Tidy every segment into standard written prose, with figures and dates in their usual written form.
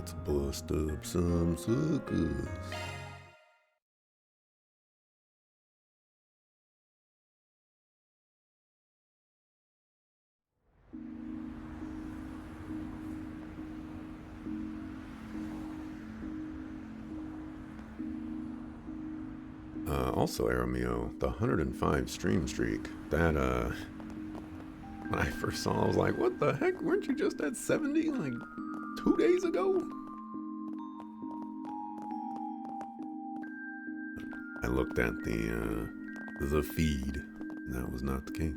Let's bust up some suckers. Also, Aramio, the 105 stream streak, that, when I first saw it, I was like, what the heck? Weren't you just at 70 like 2 days ago? I looked at the feed, and that was not the case.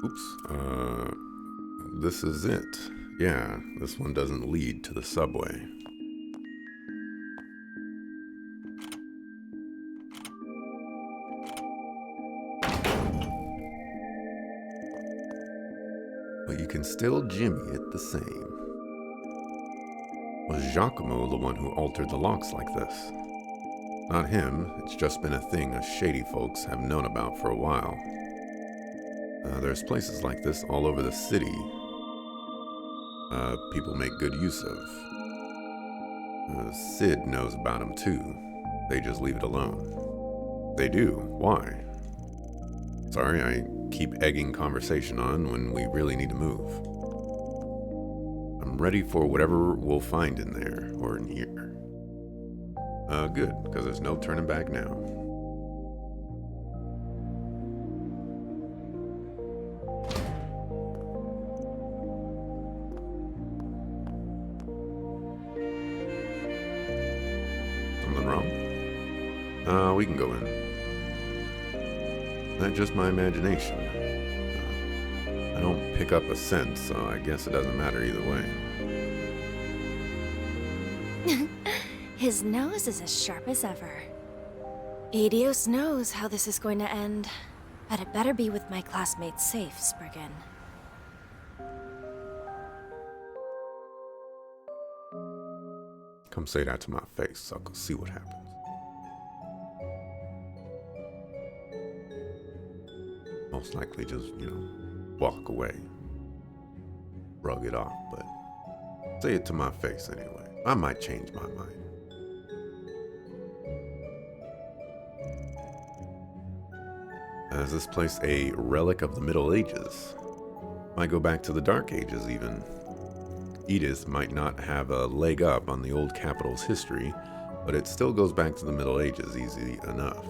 Oops, this is it. Yeah, this one doesn't lead to the subway. But you can still jimmy it the same. Was Giacomo the one who altered the locks like this? Not him, it's just been a thing us shady folks have known about for a while. There's places like this all over the city. People make good use of. Sid knows about them too. They just leave it alone. They do. Why? Sorry, I keep egging conversation on when we really need to move. I'm ready for whatever we'll find in there, or in here. Good, because there's no turning back now. Something wrong? We can go in. Not just my imagination. I don't pick up a scent, so I guess it doesn't matter either way. His nose is as sharp as ever. Adios knows how this is going to end, but it better be with my classmates safe, Spriggan. Come say that to my face, sucker. See what happens. Most likely just, walk away. Rug it off, but say it to my face anyway. I might change my mind. Is this place a relic of the Middle Ages? Might go back to the Dark Ages even. Edith might not have a leg up on the old capital's history, but it still goes back to the Middle Ages easy enough.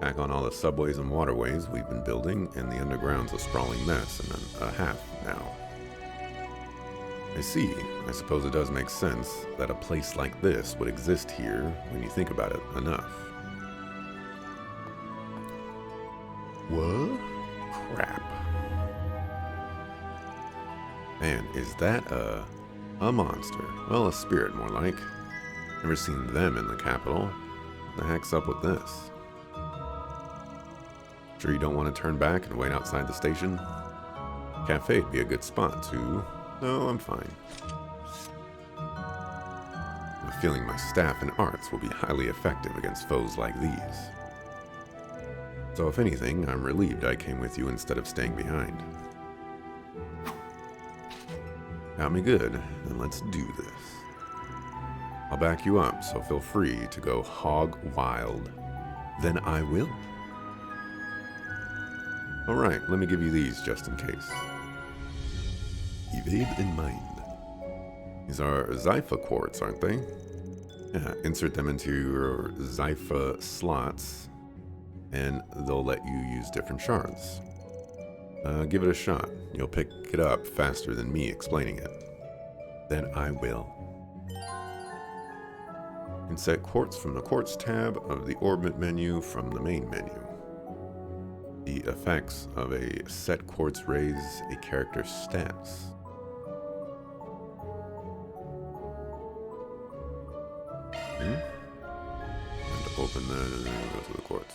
Back on all the subways and waterways we've been building, and the underground's a sprawling mess and a half now. I see. I suppose it does make sense that a place like this would exist here when you think about it enough. What? Crap. Man, is that a monster? Well, a spirit more like. Never seen them in the capital. What the heck's up with this? Sure you don't want to turn back and wait outside the station? Cafe'd be a good spot too. No, I'm fine. I have a feeling my staff and arts will be highly effective against foes like these. So if anything, I'm relieved I came with you instead of staying behind. Got me good, then let's do this. I'll back you up, so feel free to go hog wild. Then I will. Alright, let me give you these just in case. Evade in mind. These are Zypha quartz, aren't they? Yeah, insert them into your Zypha slots, and they'll let you use different shards. Give it a shot. You'll pick it up faster than me explaining it. Then I will. Insert quartz from the quartz tab of the orbit menu from the main menu. The effects of a set quartz raise a character's stats. And open that and then go to the quartz.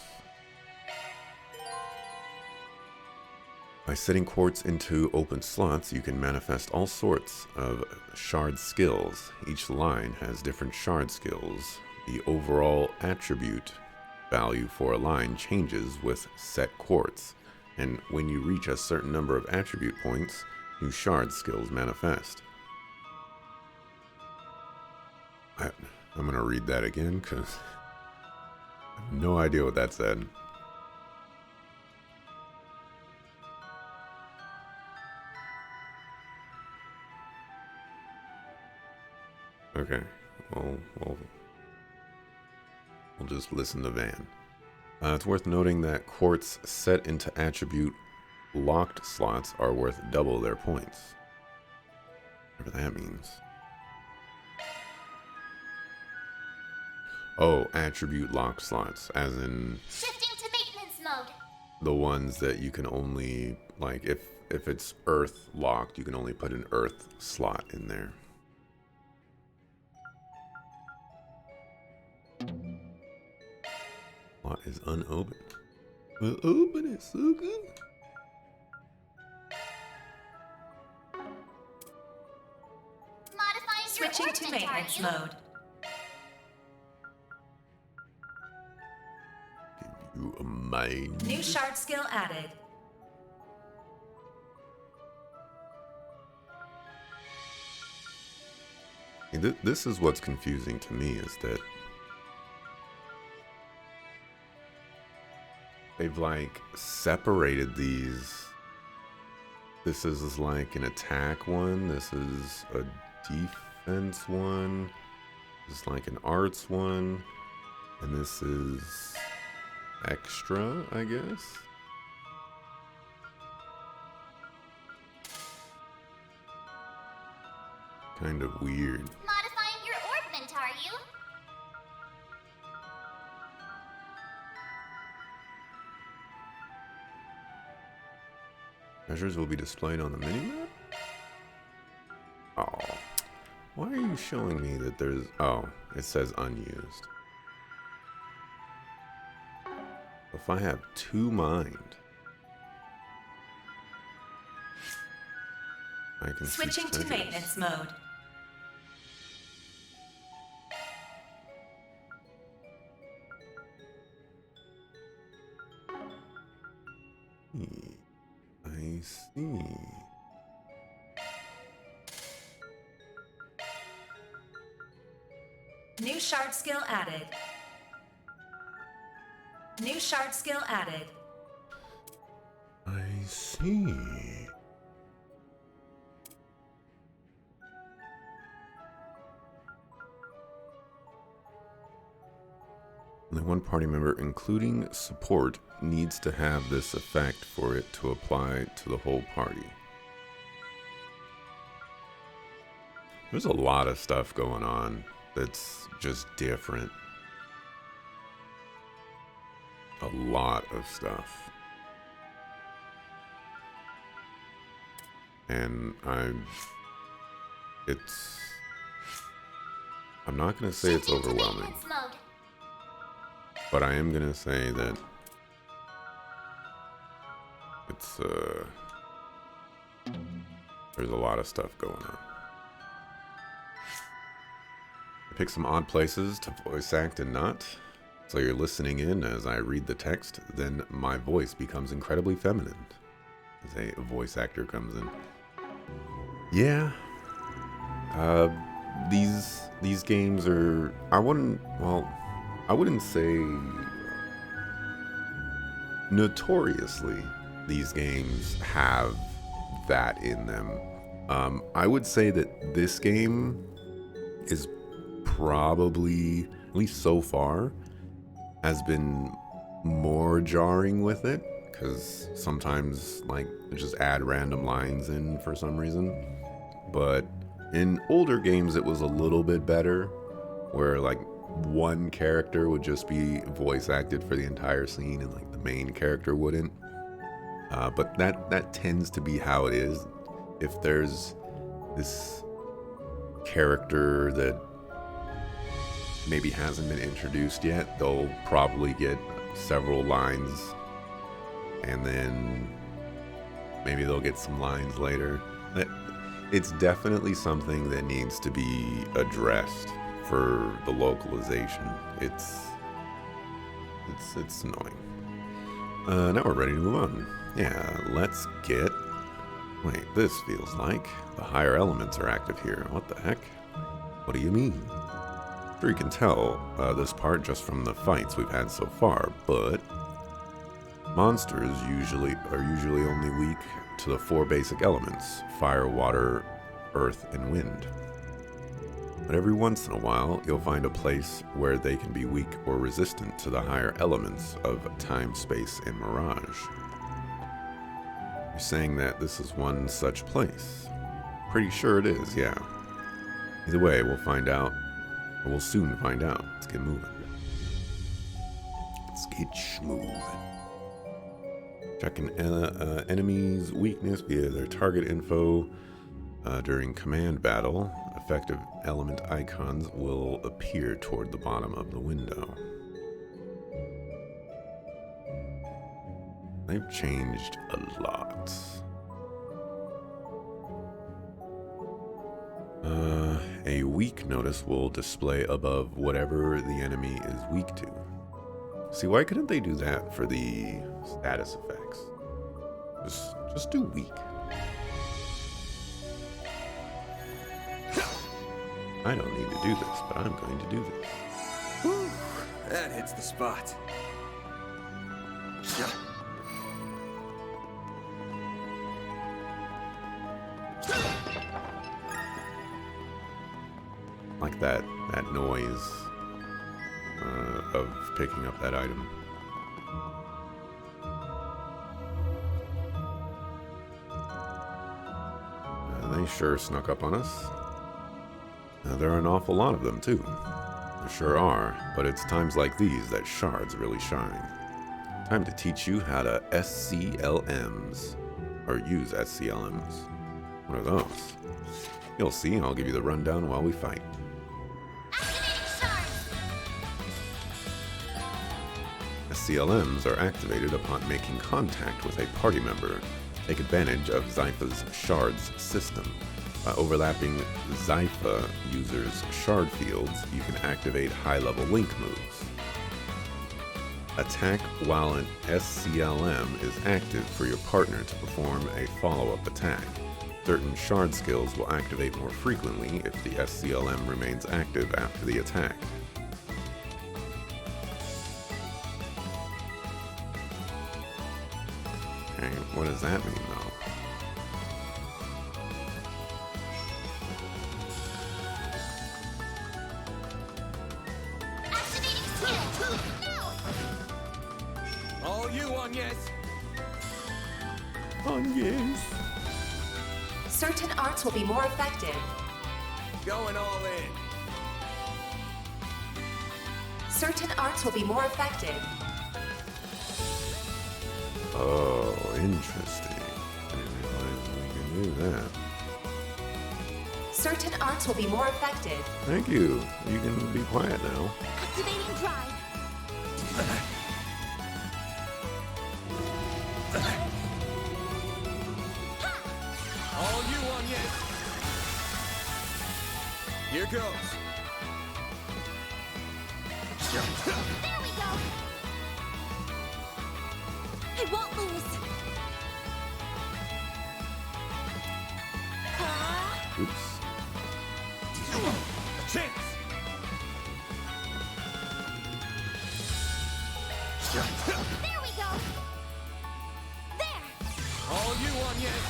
By setting quartz into open slots, you can manifest all sorts of shard skills. Each line has different shard skills. The overall attribute value for a line changes with set quartz, and when you reach a certain number of attribute points, New shard skills manifest. I'm gonna read that again because I have no idea what that said. Okay, we'll just listen to Van. It's worth noting that quartz set into attribute locked slots are worth double their points. Whatever that means. Oh, attribute locked slots, as in Shifting to maintenance mode. the ones that you can only, like, if it's earth locked, you can only put an earth slot in there. Slot is unopened. We'll open it, sucker. Modifying Switching your to orbit, maintenance are you? mode. Give you a mind. New shard skill added. This is what's confusing to me, is that they've like separated these. This is like an attack one. This is a defense one. This is like an arts one. And this is extra, I guess. Kind of weird. Modifying your orbment, are you? Measures will be displayed on the minimap? Oh. Why are you showing me that there's... Oh, it says unused. If I have two mind, I can see Switching to measures. maintenance mode. I see. New shard skill added. New shard skill added. I see. Only one party member, including support, needs to have this effect for it to apply to the whole party. There's a lot of stuff going on that's just different. A lot of stuff. And I'm not going to say it's Shifting to overwhelming, maintenance mode. but I am going to say that it's, there's a lot of stuff going on. I picked some odd places to voice act and not. So you're listening in as I read the text, then my voice becomes incredibly feminine as a voice actor comes in. Yeah. These games are, I wouldn't say notoriously these games have that in them. I would say that this game is probably, at least so far, has been more jarring with it, because sometimes like they just add random lines in for some reason. But in older games it was a little bit better, where like one character would just be voice acted for the entire scene and like the main character wouldn't. But that tends to be how it is. If there's this character that maybe hasn't been introduced yet, they'll probably get several lines, and then maybe they'll get some lines later. It's definitely something that needs to be addressed for the localization. It's annoying. Now we're ready to move on. Yeah, let's get Wait, this feels like the higher elements are active here. What the heck? What do you mean? Sure, you can tell this part just from the fights we've had so far, but monsters are usually only weak to the 4 basic elements: fire, water, earth, and wind. But every once in a while, you'll find a place where they can be weak or resistant to the higher elements of time, space, and mirage. You're saying that this is one such place? Pretty sure it is, yeah. Either way, we'll find out. Or we'll soon find out. Let's get moving. Let's get schmoving. Check an enemy's weakness via their target info. During command battle, effective element icons will appear toward the bottom of the window. They've changed a lot. A weak notice will display above whatever the enemy is weak to. See, why couldn't they do that for the status effects? Just do weak. I don't need to do this, but I'm going to do this. Whew, that hits the spot. Yeah. Like that noise of picking up that item. They sure snuck up on us. There are an awful lot of them, too. There sure are, but it's times like these that shards really shine. Time to teach you how to SCLMs, or use SCLMs. What are those? You'll see, I'll give you the rundown while we fight. SCLMs are activated upon making contact with a party member. Take advantage of Zypha's shards system. By overlapping Zypha users' shard fields, you can activate high-level link moves. Attack while an SCLM is active for your partner to perform a follow-up attack. Certain shard skills will activate more frequently if the SCLM remains active after the attack. Okay, what does that mean, though? All you on yes. On yes. Certain arts will be more effective. Going all in. Certain arts will be more effective. Oh, interesting. I didn't realize we can do that. Certain arts will be more effective. Thank you. You can be quiet now. Activating drive. All you on yes. Here goes. There we go. I won't lose. Oops. A chance. There we go. There. All you on yes.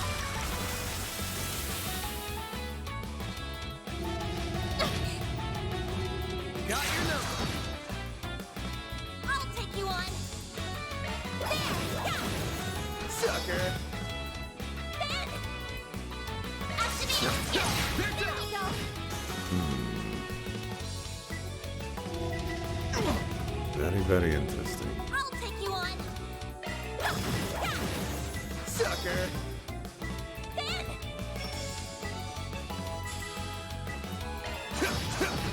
Got your number. I'll take you on. There. Yeah. Sucker. Then. Activating skill. They're There down. we go. Very, very interesting. I'll take you on. Sucker. Then.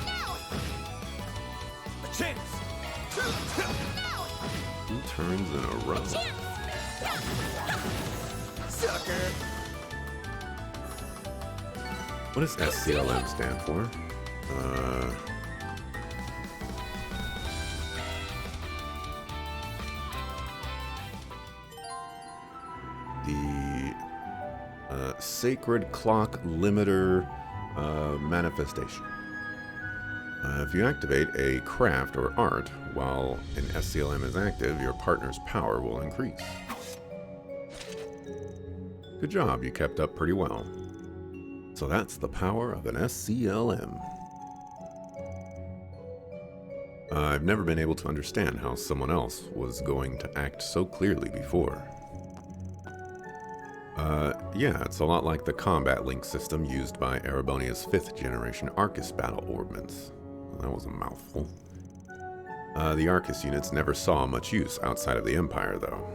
No. A chance. No. 2 turns in a row. Chance. Sucker. What does SCLM stand for? The Sacred Clock Limiter Manifestation. If you activate a craft or art while an SCLM is active, your partner's power will increase. Good job, you kept up pretty well. So that's the power of an SCLM. I've never been able to understand how someone else was going to act so clearly before. Yeah, it's a lot like the combat link system used by Erebonia's 5th generation Arcus battle ordnance. That was a mouthful. The Arcus units never saw much use outside of the Empire, though.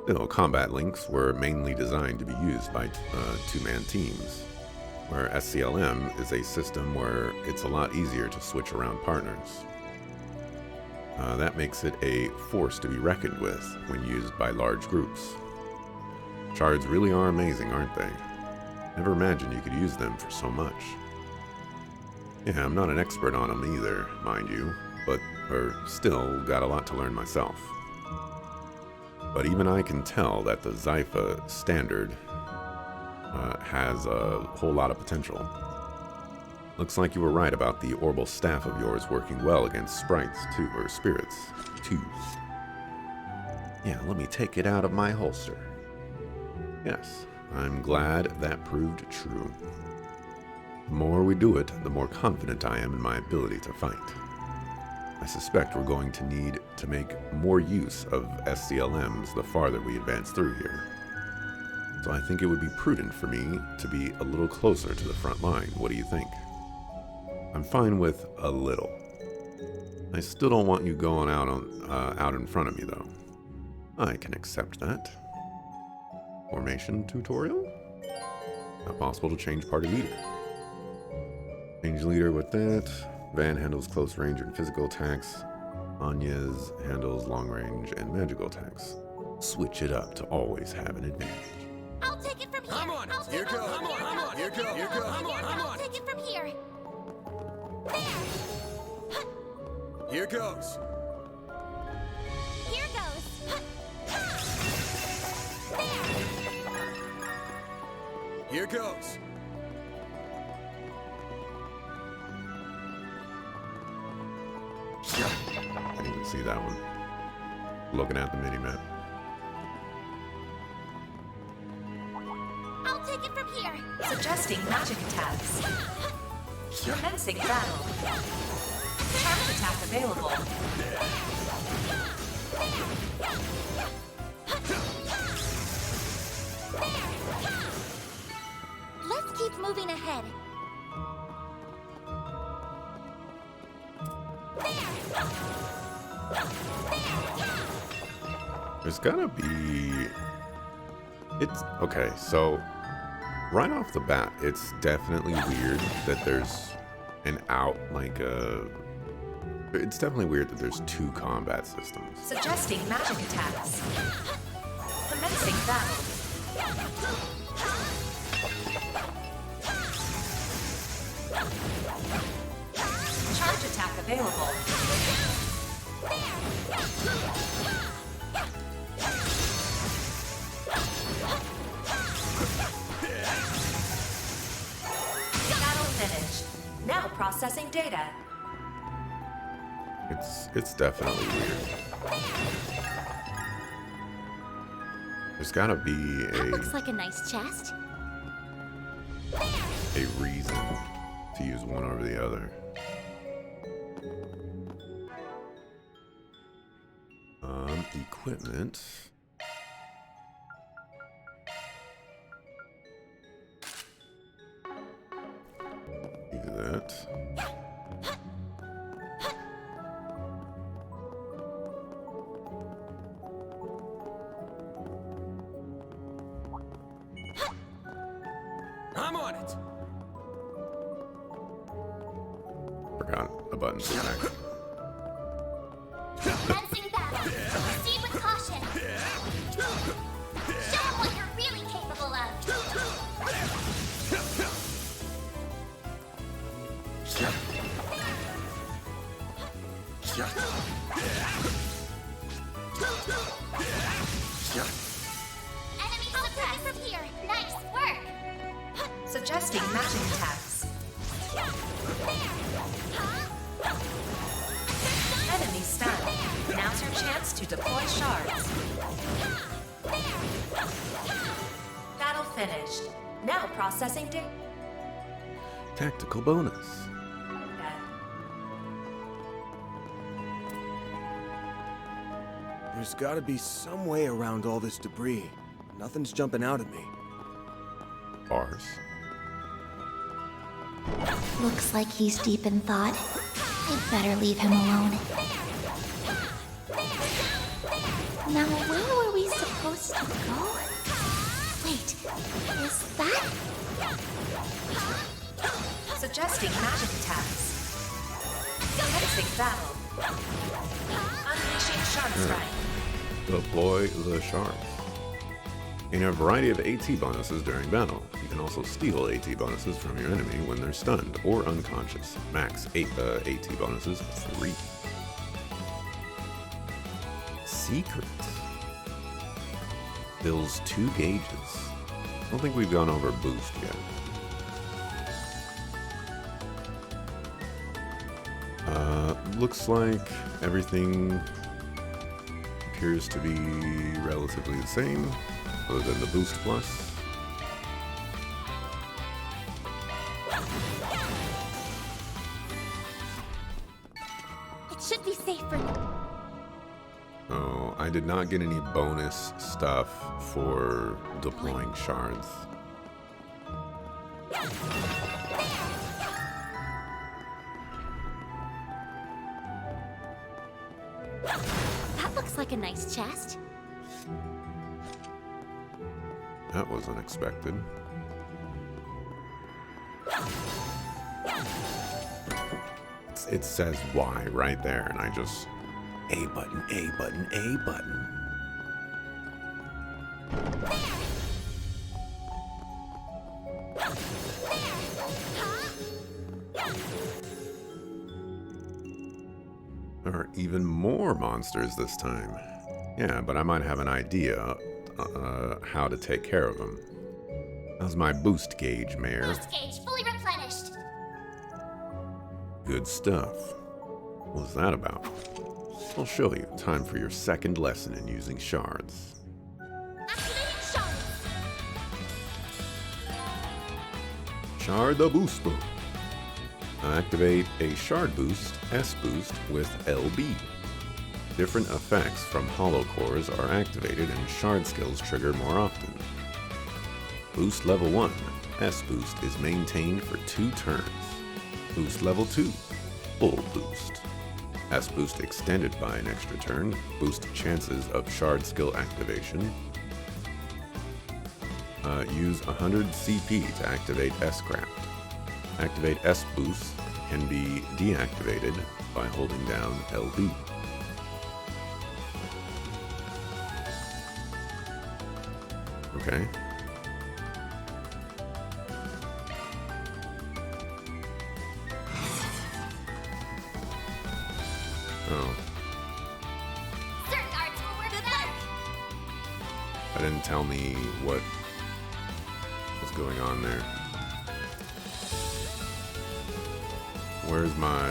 Still, combat links were mainly designed to be used by two-man teams, where SCLM is a system where it's a lot easier to switch around partners. That makes it a force to be reckoned with when used by large groups. Shards really are amazing, aren't they? Never imagined you could use them for so much. Yeah, I'm not an expert on them either, mind you, but still got a lot to learn myself. But even I can tell that the Zypha standard has a whole lot of potential. Looks like you were right about the Orbal staff of yours working well against sprites too, or spirits too. Yeah, let me take it out of my holster. Yes, I'm glad that proved true. The more we do it, the more confident I am in my ability to fight. I suspect we're going to need to make more use of SCLMs the farther we advance through here. So I think it would be prudent for me to be a little closer to the front line. What do you think? I'm fine with a little. I still don't want you going out in front of me, though. I can accept that. Formation tutorial? Not possible to change party leader. Change leader with that. Van handles close range and physical attacks. Anya's handles long range and magical attacks. Switch it up to always have an advantage. I'll take it from here. I'm on it. I'll Here take it goes. from here. I'm on it. Here goes. Here goes. I'm on it. I'm I'll on take it from here. There. Here goes. Here goes. There. Here goes. I didn't even see that one. Looking at the mini-map. I'll take it from here. Suggesting magic attacks. Commencing battle. Charge attack available. Let's keep moving ahead. There's gotta be... It's... Okay, so... Right off the bat, it's definitely weird that there's an It's definitely weird that there's two combat systems. Suggesting magic attacks. Commencing battle. Charge attack available. Battle finished. Now processing data. It's definitely weird. There's gotta be That looks like a nice chest. a reason to use one over the other. Equipment. Do that. I'm on it. Forgot a button to attack. Commencing battle. Proceed with caution. Show them what you're really capable of. Enemy suppressed. From here. Suggesting magic attacks. Enemy stunned. Now's your chance to deploy shards. Battle finished. Now processing data. Tactical bonus. There's gotta be some way around all this debris. Nothing's jumping out at me. Bars. Looks like he's deep in thought. I'd better leave him alone. Now, where were we supposed to go? Wait, is that? Suggesting magic attacks. Commencing battle. Unleashing Shark Strike. Deploy the shards. Gain a variety of AT bonuses during battle. You can also steal AT bonuses from your enemy when they're stunned or unconscious. Max 8 AT bonuses, 3. Secret. Fills 2 gauges. I don't think we've gone over boost yet. Looks like everything appears to be relatively the same, other than the boost plus. It should be safe for now. Oh, I did not get any bonus stuff for deploying shards. That looks like a nice chest. That was unexpected. It says Y right there, and I just... A button, A button, A button. There are even more monsters this time. Yeah, but I might have an idea how to take care of them. How's my boost gauge, Mayor? Boost gauge fully replenished. Good stuff. What was that about? I'll show you. Time for your second lesson in using shards. Activating shards. Shard the booster. Activate a shard boost, S boost, with LB. Different effects from hollow cores are activated and shard skills trigger more often. Boost level 1, S boost is maintained for 2 turns. Boost level 2, full boost. S boost extended by an extra turn, boost chances of shard skill activation. Use 100 CP to activate S-Craft. Activate S boost can be deactivated by holding down LB. Okay. Oh. Certain arts will work better. That didn't tell me what was going on there. Where's my...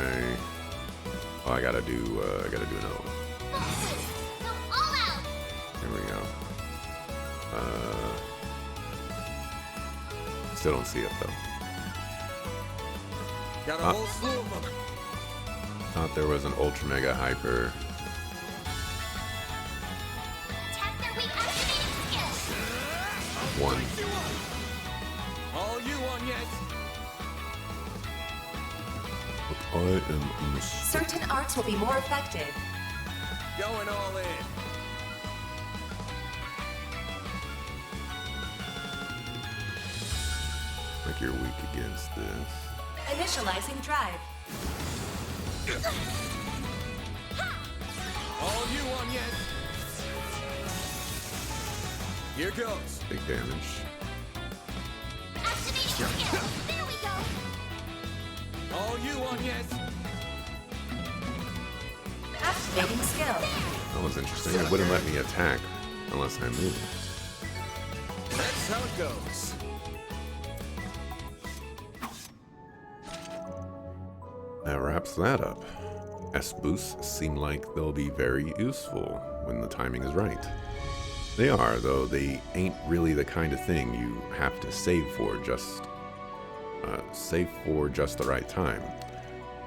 Oh, I gotta do another one. Go all out. Here we go. Still don't see it though. Got a whole slew of them. Thought there was an ultra mega hyper. Tap their weak activating skill. One. All you on, yes. I am mistaken. Certain arts will be more effective. Going all in. Like you're weak against this. Initializing drive. All you on, yes. Here goes. Big damage. Activating skill. There we go. All you on, yes. Activating skill. That was interesting. It wouldn't let me attack unless I moved. That's how it goes. That wraps that up. S-boosts seem like they'll be very useful when the timing is right. They are, though they ain't really the kind of thing you have to save for just the right time.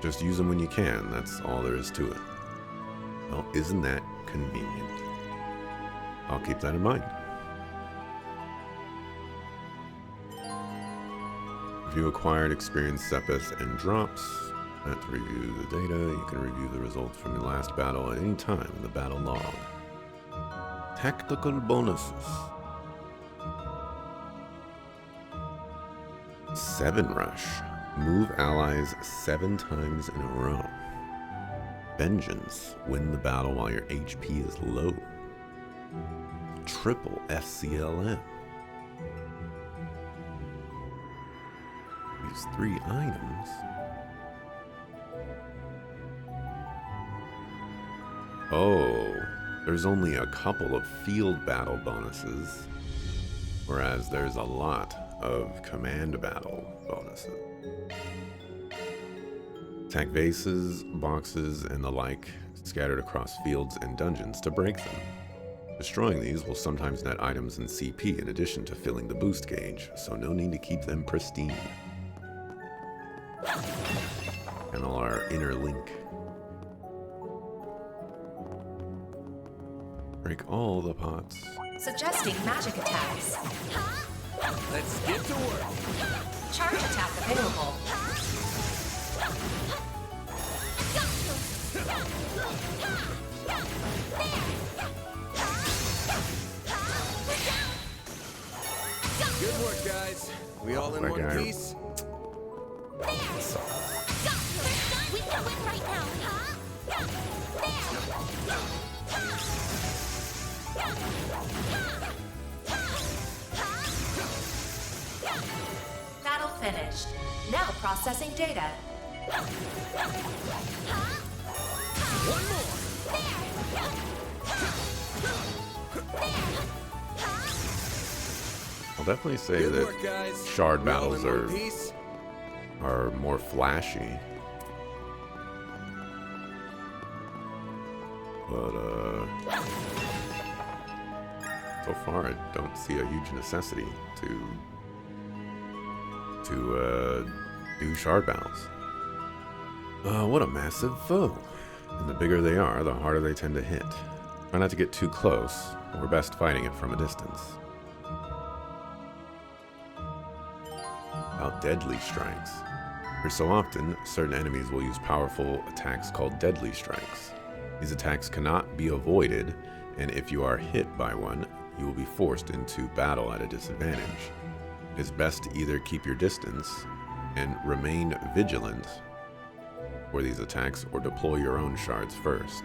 Just use them when you can, that's all there is to it. Well, isn't that convenient? I'll keep that in mind. Review acquired experience Sepith and drops. To review the data, you can review the results from your last battle at any time in the battle log. Tactical bonuses. 7 Rush. Move allies 7 times in a row. Vengeance. Win the battle while your HP is low. Triple FCLM. These 3 items. Oh, there's only a couple of field battle bonuses, whereas there's a lot of command battle bonuses. Attack vases, boxes, and the like scattered across fields and dungeons to break them. Destroying these will sometimes net items and CP in addition to filling the boost gauge, so no need to keep them pristine. And all our inner link. Break all the pots. Suggesting magic attacks. Let's get to work. Charge attack available. Good work, guys. We all in one piece? We can win right now, Battle finished. Now processing data. One more. I'll definitely say Good that work, guys. shard We all battles in one piece? are more flashy. But so far I don't see a huge necessity to do shard battles. What a massive foe. And the bigger they are, the harder they tend to hit. Try not to get too close, or best fighting it from a distance. About deadly strikes. Every so often, certain enemies will use powerful attacks called deadly strikes. These attacks cannot be avoided, and if you are hit by one, you will be forced into battle at a disadvantage. It is best to either keep your distance and remain vigilant for these attacks or deploy your own shards first.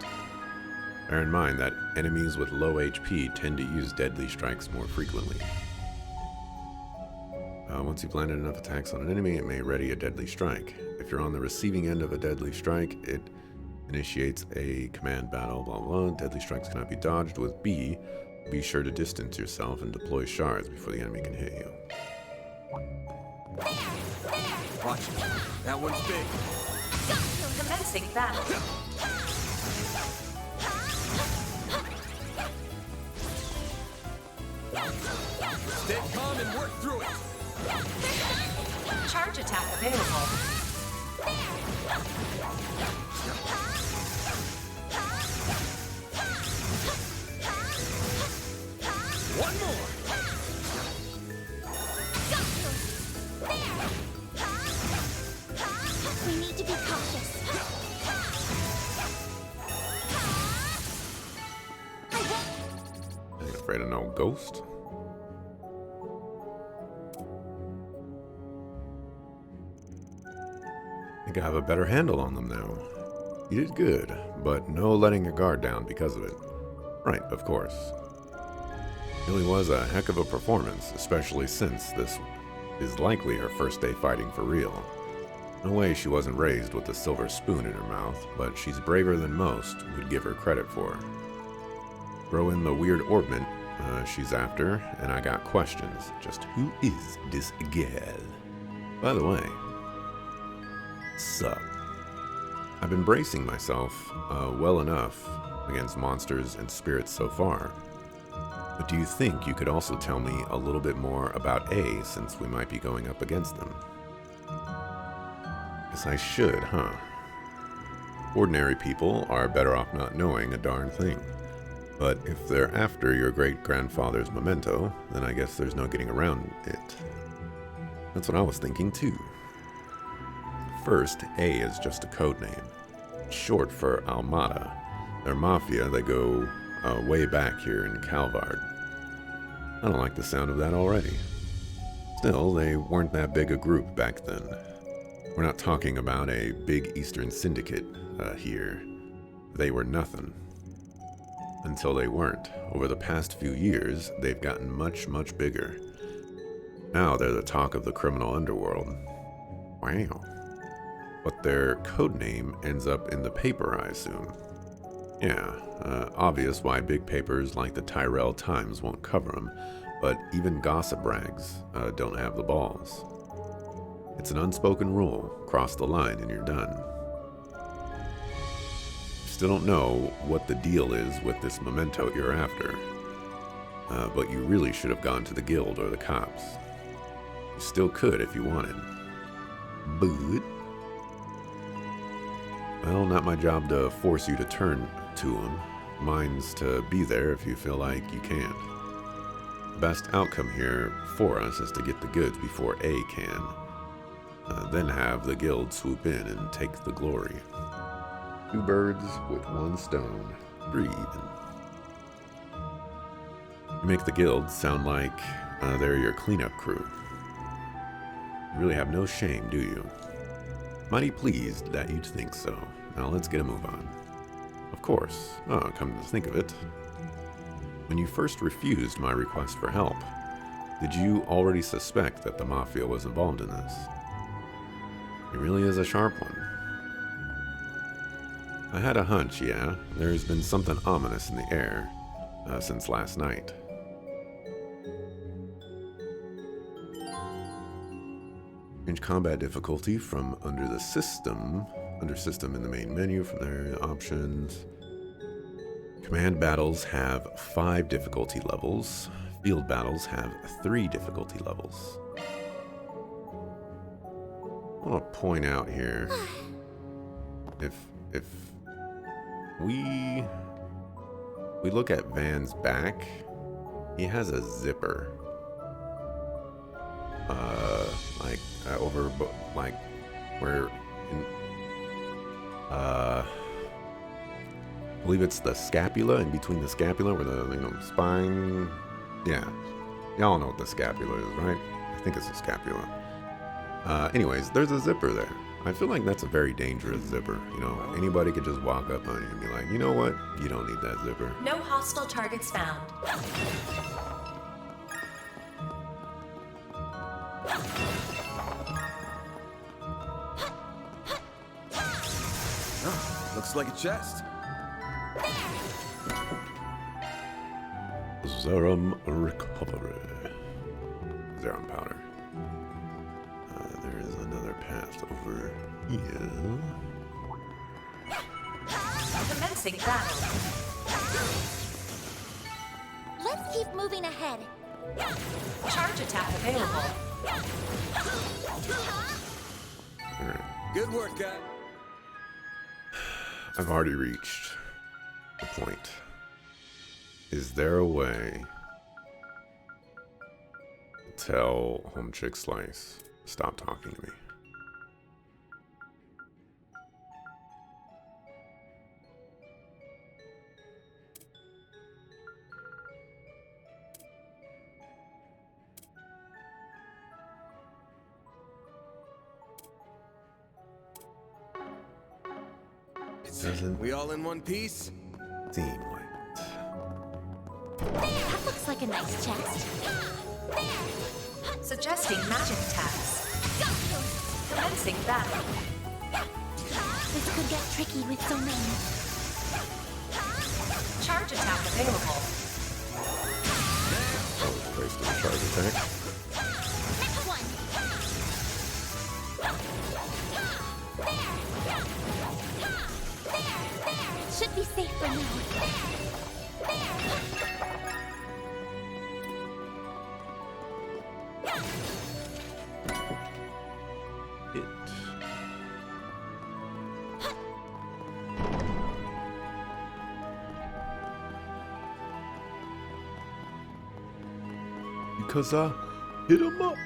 Bear in mind that enemies with low HP tend to use deadly strikes more frequently. Once you've landed enough attacks on an enemy, it may ready a deadly strike. If you're on the receiving end of a deadly strike, it initiates a command battle, blah blah. Deadly strikes cannot be dodged with B. Be sure to distance yourself and deploy shards before the enemy can hit you. Watch it. That one's big. Commencing battle. Stay calm and work through it. Charge attack available. One more. We need to be cautious. Ain't afraid of no ghost. I think I have a better handle on them now. You did good, but no letting your guard down because of it. Right, of course. It really was a heck of a performance, especially since this is likely her first day fighting for real. No way she wasn't raised with a silver spoon in her mouth, but she's braver than most would give her credit for. Throw in the weird orbment she's after, and I got questions. Just who is this girl? By the way, sup? I've been bracing myself well enough against monsters and spirits so far. But do you think you could also tell me a little bit more about A, since we might be going up against them? Guess I should, huh? Ordinary people are better off not knowing a darn thing. But if they're after your great-grandfather's memento, then I guess there's no getting around it. That's what I was thinking too. First, A is just a code name. It's short for Almada. They're mafia that go way back here in Calvard. I don't like the sound of that already. Still, they weren't that big a group back then. We're not talking about a big Eastern syndicate here. They were nothing. Until they weren't. Over the past few years, they've gotten much, much bigger. Now they're the talk of the criminal underworld. Wow. But their code name ends up in the paper, I assume. Yeah, obvious why big papers like the Tyrell Times won't cover them, but even gossip rags don't have the balls. It's an unspoken rule. Cross the line and you're done. Still don't know what the deal is with this memento you're after, but you really should have gone to the guild or the cops. You still could if you wanted. But, well, not my job to force you to turn to them. Mine's to be there if you feel like you can't. The best outcome here for us is to get the goods before A can, then have the guild swoop in and take the glory. 2 birds with 1 stone. Breathe. You make the guild sound like they're your cleanup crew. You really have no shame, do you? Mighty pleased that you'd think so. Now let's get a move on. Of course. Oh, come to think of it. When you first refused my request for help, did you already suspect that the Mafia was involved in this? He really is a sharp one. I had a hunch, yeah. There's been something ominous in the air since last night. Change combat difficulty from under system in the main menu. From there, options. Command battles have 5 difficulty levels. Field battles have 3 difficulty levels. I want to point out here, if we look at Van's back, he has a zipper. Where in, I believe it's the scapula, in between the scapula where the spine. Yeah, y'all know what the scapula is, right? I think it's the scapula. Anyways, there's a zipper there. I feel like that's a very dangerous zipper. You know, anybody could just walk up on you and be like, you know what? You don't need that zipper. No hostile targets found. Oh, looks like a chest. Zerum recovery. Zerum powder. There is another path over here. Commencing battle. Let's keep moving ahead. Charge attack available. Alright. Good work, guy. I've already reached the point. Is there a way to tell Home Chick Slice to stop talking to me? Doesn't We all in one piece? seem like it. That looks like a nice chest. Suggesting magic attacks. Commencing battle. This could get tricky with so many. Charge attack available. Oh, it's placed in a charge attack. Next one. It. Because I hit him up.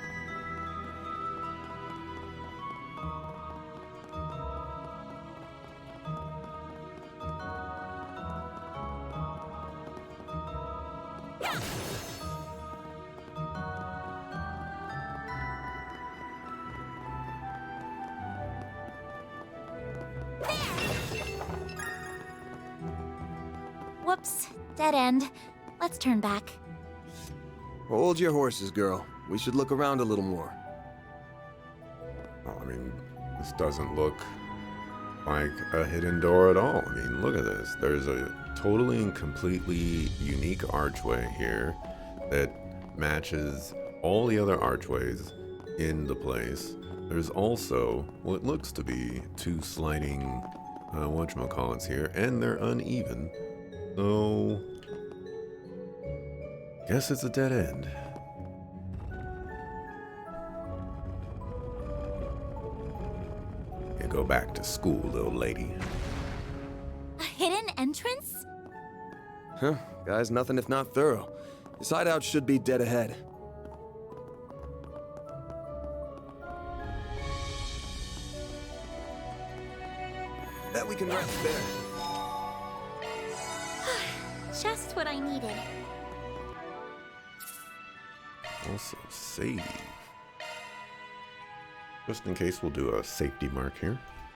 Whoops, dead end. Let's turn back. Hold your horses, girl. We should look around a little more. Well, I mean, this doesn't look like a hidden door at all. I mean, look at this. There's a totally and completely unique archway here that matches all the other archways in the place. There's also what looks to be two sliding whatchamacallits here, and they're uneven. So, guess it's a dead end. You go back to school, little lady. A hidden entrance? Huh? Guy's nothing if not thorough. This hideout should be dead ahead. Bet we can rest there. Just what I needed. Also, save. Just in case, we'll do a safety mark here.